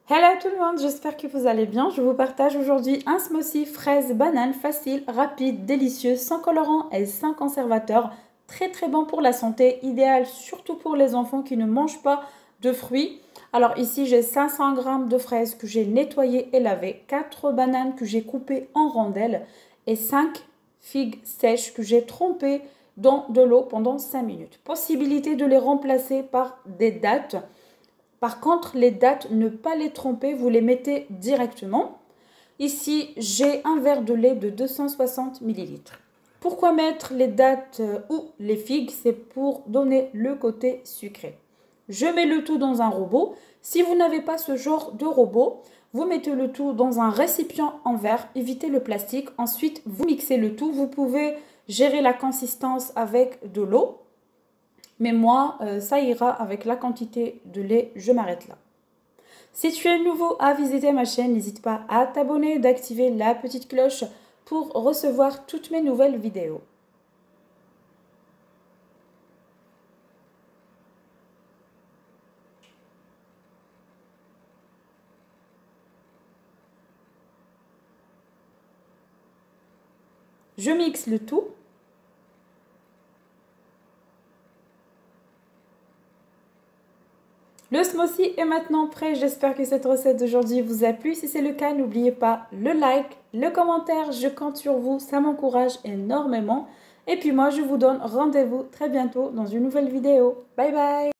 Hello tout le monde, j'espère que vous allez bien. Je vous partage aujourd'hui un smoothie fraise banane facile, rapide, délicieux, sans colorant et sans conservateur. Très bon pour la santé, idéal surtout pour les enfants qui ne mangent pas de fruits. Alors ici j'ai 500 g de fraises que j'ai nettoyées et lavées, 4 bananes que j'ai coupées en rondelles et 5 figues sèches que j'ai trempées dans de l'eau pendant 5 minutes. Possibilité de les remplacer par des dattes. Par contre, les dattes, ne pas les tromper, vous les mettez directement. Ici, j'ai un verre de lait de 260 ml. Pourquoi mettre les dattes ou les figues? C'est pour donner le côté sucré. Je mets le tout dans un robot. Si vous n'avez pas ce genre de robot, vous mettez le tout dans un récipient en verre, évitez le plastique. Ensuite, vous mixez le tout. Vous pouvez gérer la consistance avec de l'eau. Mais moi, ça ira avec la quantité de lait, je m'arrête là. Si tu es nouveau à visiter ma chaîne, n'hésite pas à t'abonner et d'activer la petite cloche pour recevoir toutes mes nouvelles vidéos. Je mixe le tout. Le smoothie est maintenant prêt. J'espère que cette recette d'aujourd'hui vous a plu. Si c'est le cas, n'oubliez pas le like, le commentaire. Je compte sur vous, ça m'encourage énormément. Et puis moi, je vous donne rendez-vous très bientôt dans une nouvelle vidéo. Bye bye!